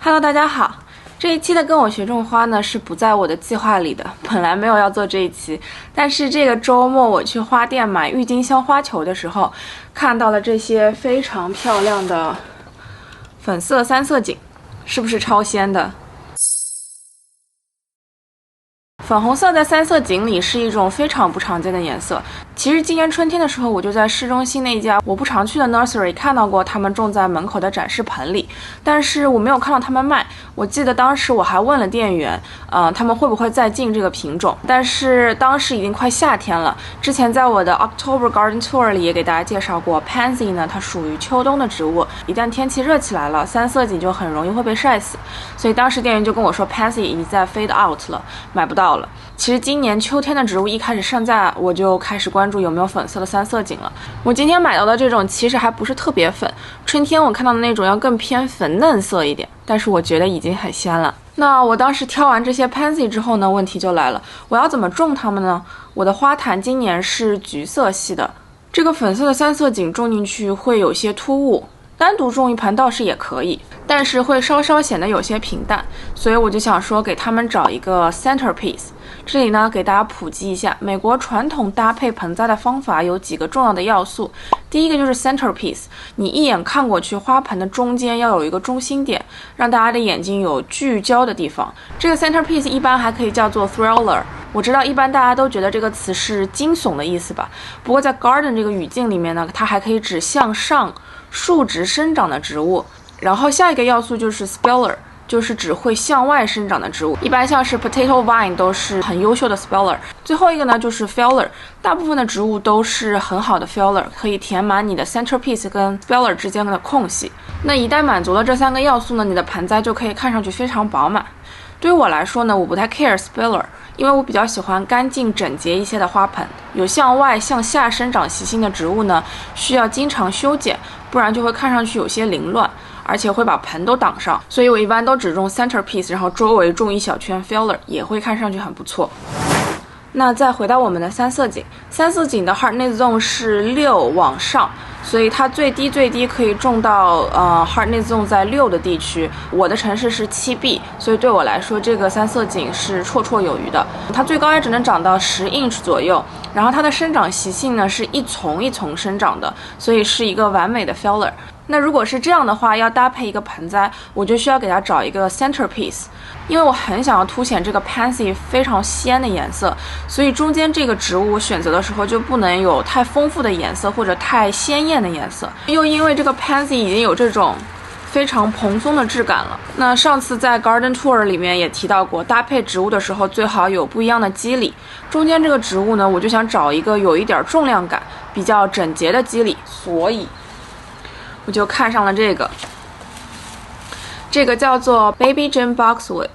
Hello， 大家好。这一期的跟我学种花呢是不在我的计划里的，本来没有要做这一期，但是这个周末我去花店买郁金香花球的时候，看到了这些非常漂亮的粉色三色堇，是不是超仙的？粉红色在三色堇里是一种非常不常见的颜色。其实今年春天的时候，我就在市中心那家我不常去的 nursery 看到过他们种在门口的展示盆里，但是我没有看到他们卖。我记得当时我还问了店员，他们会不会再进这个品种？但是当时已经快夏天了。之前在我的 October Garden Tour 里也给大家介绍过 ，Pansy 呢，它属于秋冬的植物，一旦天气热起来了，三色堇就很容易会被晒死。所以当时店员就跟我说 ，Pansy 已经在 fade out 了，买不到了。其实今年秋天的植物一开始上架，我就开始关注有没有粉色的三色堇了。我今天买到的这种其实还不是特别粉，春天我看到的那种要更偏粉嫩色一点，但是我觉得已经很鲜了。那我当时挑完这些 Pansy 之后呢，问题就来了，我要怎么种它们呢？我的花坛今年是橘色系的，这个粉色的三色堇种进去会有些突兀。单独种一盆倒是也可以，但是会稍稍显得有些平淡，所以我就想说给他们找一个 centerpiece。这里呢，给大家普及一下，美国传统搭配盆栽的方法有几个重要的要素。第一个就是 centerpiece， 你一眼看过去，花盆的中间要有一个中心点，让大家的眼睛有聚焦的地方。这个 centerpiece 一般还可以叫做 thriller。我知道一般大家都觉得这个词是惊悚的意思吧，不过在 garden 这个语境里面呢，它还可以指向上竖直生长的植物。然后下一个要素就是 speller， 就是指会向外生长的植物，一般像是 potato vine 都是很优秀的 speller。最后一个呢就是 filler， 大部分的植物都是很好的 filler， 可以填满你的 centerpiece 跟 speller 之间的空隙。那一旦满足了这三个要素呢，你的盆栽就可以看上去非常饱满。对于我来说呢，我不太 care speller， 因为我比较喜欢干净整洁一些的花盆。有向外向下生长习性的植物呢，需要经常修剪，不然就会看上去有些凌乱，而且会把盆都挡上。所以我一般都只种 centerpiece， 然后周围种一小圈 filler， 也会看上去很不错。那再回到我们的三色堇，三色堇的 hardness zone 是6往上，所以它最低可以种到hardness zone 在6的地区。我的城市是7B， 所以对我来说这个三色堇是绰绰有余的。它最高也只能长到10 inch 左右，然后它的生长习性呢是一丛一丛生长的，所以是一个完美的 filler。那如果是这样的话，要搭配一个盆栽，我就需要给它找一个 centerpiece， 因为我很想要凸显这个 pansy 非常鲜的颜色，所以中间这个植物选择的时候就不能有太丰富的颜色或者太鲜艳的颜色，又因为这个 pansy 已经有这种非常蓬松的质感了。那上次在 Garden Tour 里面也提到过，搭配植物的时候最好有不一样的肌理。中间这个植物呢，我就想找一个有一点重量感、比较整洁的肌理，所以我就看上了这个叫做 Baby Jim Boxwood。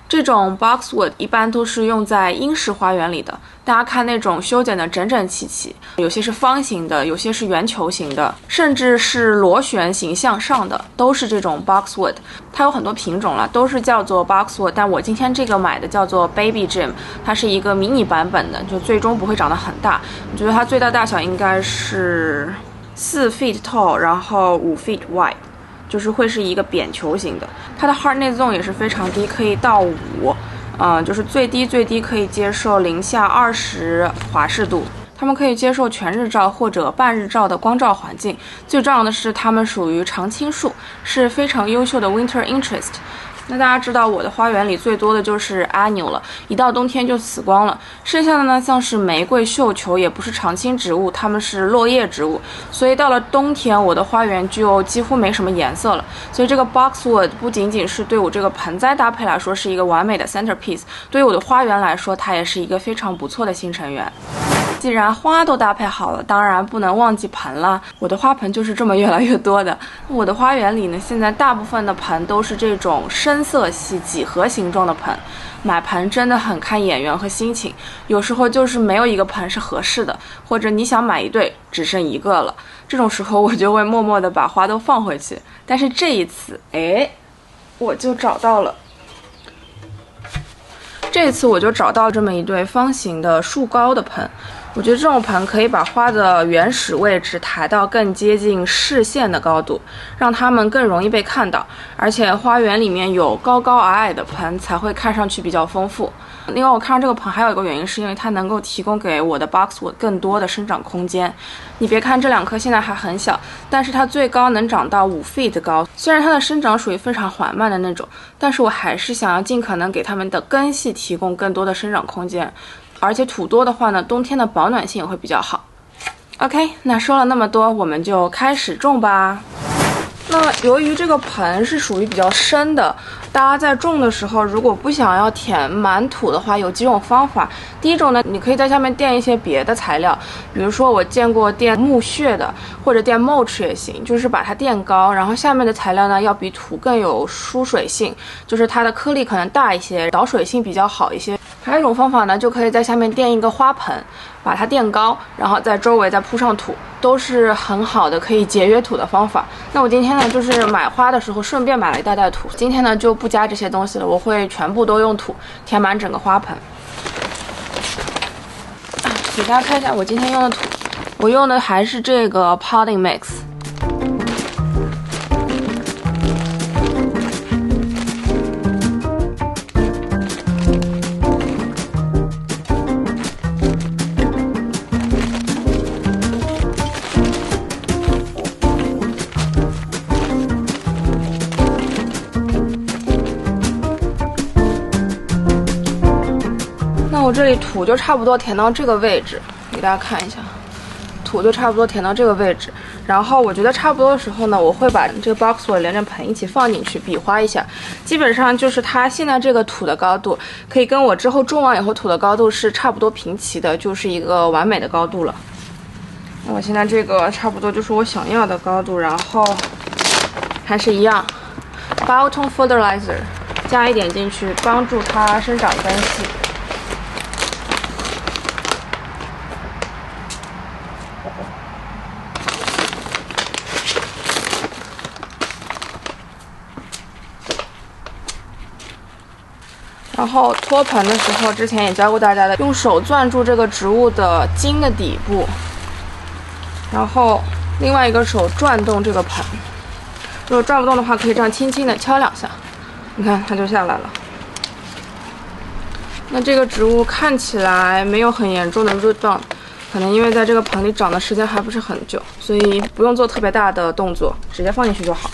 这种 boxwood 一般都是用在英式花园里的，大家看那种修剪的整整齐齐，有些是方形的，有些是圆球形的，甚至是螺旋形向上的，都是这种 boxwood。它有很多品种了，都是叫做 boxwood， 但我今天这个买的叫做 Baby Jim， 它是一个迷你版本的，就最终不会长得很大。我觉得它最大大小应该是4 feet tall， 然后5 feet wide， 就是会是一个扁球形的。它的 hardness zone 也是非常低，可以到5，就是最低可以接受零下20华氏度。它们可以接受全日照或者半日照的光照环境。最重要的是，它们属于常青树，是非常优秀的 winter interest。那大家知道我的花园里最多的就是 annual 了，一到冬天就死光了。剩下的呢，像是玫瑰、绣球也不是常青植物，它们是落叶植物，所以到了冬天我的花园就几乎没什么颜色了。所以这个 boxwood 不仅仅是对我这个盆栽搭配来说是一个完美的 centerpiece， 对于我的花园来说，它也是一个非常不错的新成员。既然花都搭配好了，当然不能忘记盆了。我的花盆就是这么越来越多的。我的花园里呢，现在大部分的盆都是这种深色系几何形状的盆。买盆真的很看眼缘和心情，有时候就是没有一个盆是合适的，或者你想买一对只剩一个了，这种时候我就会默默地把花都放回去。但是这一次，我就找到了。这次我就找到这么一对方形的树高的盆，我觉得这种盆可以把花的原始位置抬到更接近视线的高度，让它们更容易被看到。而且花园里面有高高矮矮的盆才会看上去比较丰富。另外，我看上这个盆还有一个原因，是因为它能够提供给我的 boxwood 更多的生长空间。你别看这2棵现在还很小，但是它最高能长到5 feet 高。虽然它的生长属于非常缓慢的那种，但是我还是想要尽可能给它们的根系提供更多的生长空间。而且土多的话呢，冬天的保暖性也会比较好。OK， 那说了那么多，我们就开始种吧。那由于这个盆是属于比较深的，大家在种的时候，如果不想要填满土的话，有几种方法。第一种呢，你可以在下面垫一些别的材料，比如说我见过垫木屑的，或者垫 mulch 也行，就是把它垫高，然后下面的材料呢要比土更有疏水性，就是它的颗粒可能大一些，导水性比较好一些。还有一种方法呢，就可以在下面垫一个花盆，把它垫高，然后在周围再铺上土，都是很好的可以节约土的方法。那我今天呢，就是买花的时候顺便买了一大袋土，今天呢就不加这些东西了，我会全部都用土填满整个花盆。给大家看一下我今天用的土，我用的还是这个 potting mix。那我这里土就差不多填到这个位置，给大家看一下，土就差不多填到这个位置。然后我觉得差不多的时候呢，我会把这个 boxwood 连着盆一起放进去，比划一下。基本上就是它现在这个土的高度，可以跟我之后种完以后土的高度是差不多平齐的，就是一个完美的高度了。那我现在这个差不多就是我想要的高度，然后还是一样 ，Bioton fertilizer 加一点进去，帮助它生长根系。然后托盆的时候，之前也教过大家的，用手攥住这个植物的茎的底部，然后另外一个手转动这个盆。如果转不动的话，可以这样轻轻的敲2下，你看它就下来了。那这个植物看起来没有很严重的 root bund， 可能因为在这个盆里长的时间还不是很久，所以不用做特别大的动作，直接放进去就好。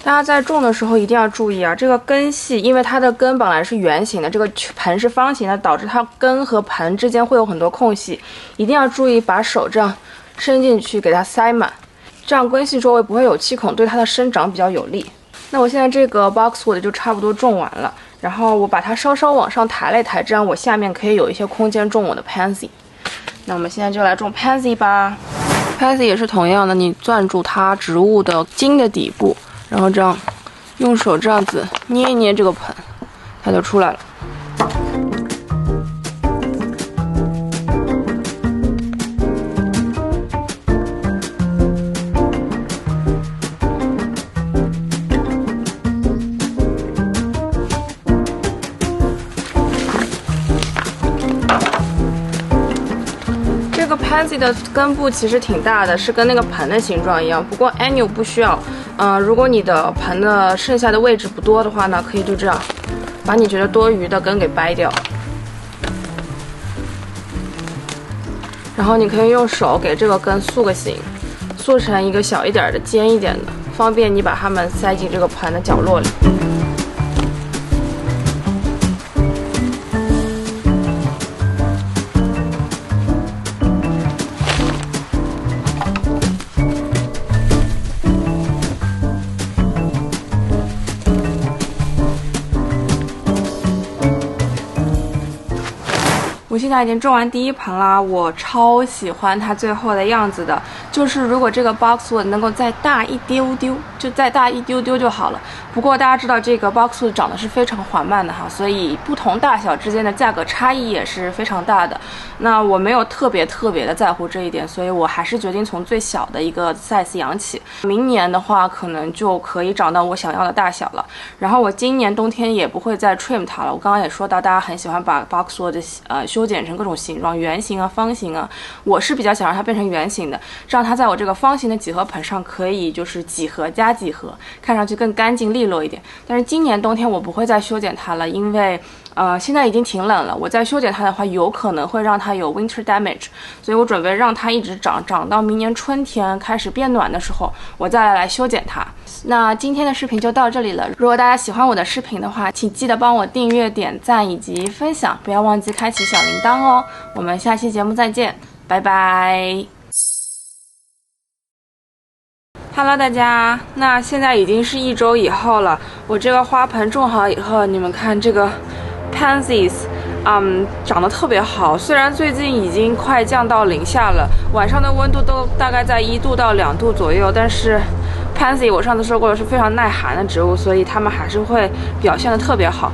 大家在种的时候一定要注意啊，这个根系，因为它的根本来是圆形的，这个盆是方形的，导致它根和盆之间会有很多空隙，一定要注意把手这样伸进去给它塞满，这样根系周围不会有气孔，对它的生长比较有利。那我现在这个 boxwood 就差不多种完了，然后我把它稍稍往上抬了一抬，这样我下面可以有一些空间种我的 pansy。那我们现在就来种 pansy 吧。pansy 也是同样的，你攥住它植物的茎的底部，然后这样用手这样子捏一捏这个盆，它就出来了。这个 pansy 的根部其实挺大的，是跟那个盆的形状一样，不过 annual 不需要。如果你的盆的剩下的位置不多的话呢，可以就这样把你觉得多余的根给掰掉，然后你可以用手给这个根塑个形，塑成一个小一点的、尖一点的，方便你把它们塞进这个盆的角落里。我现在已经种完第一盆啦，我超喜欢它最后的样子的。就是如果这个 boxwood 能够再大一丢丢，就再大一丢丢就好了。不过大家知道这个 boxwood 长得是非常缓慢的哈，所以不同大小之间的价格差异也是非常大的。那我没有特别的在乎这一点，所以我还是决定从最小的一个 size 养起。明年的话，可能就可以长到我想要的大小了。然后我今年冬天也不会再 trim 它了。我刚刚也说到，大家很喜欢把 boxwood 修剪成各种形状，圆形啊、方形啊。我是比较想让它变成圆形的，这样它在我这个方形的几何盆上可以就是几何加几何，看上去更干净利落一点。但是今年冬天我不会再修剪它了，因为现在已经挺冷了，我再修剪它的话，有可能会让它有 winter damage， 所以我准备让它一直长到明年春天开始变暖的时候，我再来修剪它。那今天的视频就到这里了，如果大家喜欢我的视频的话，请记得帮我订阅、点赞以及分享，不要忘记开启小铃铛哦。我们下期节目再见，拜拜。Hello， 大家，那现在已经是1周以后了。我这个花盆种好以后，你们看这个 pansies，长得特别好。虽然最近已经快降到零下了，晚上的温度都大概在1度到2度左右，但是 pansy 我上次说过了是非常耐寒的植物，所以它们还是会表现得特别好。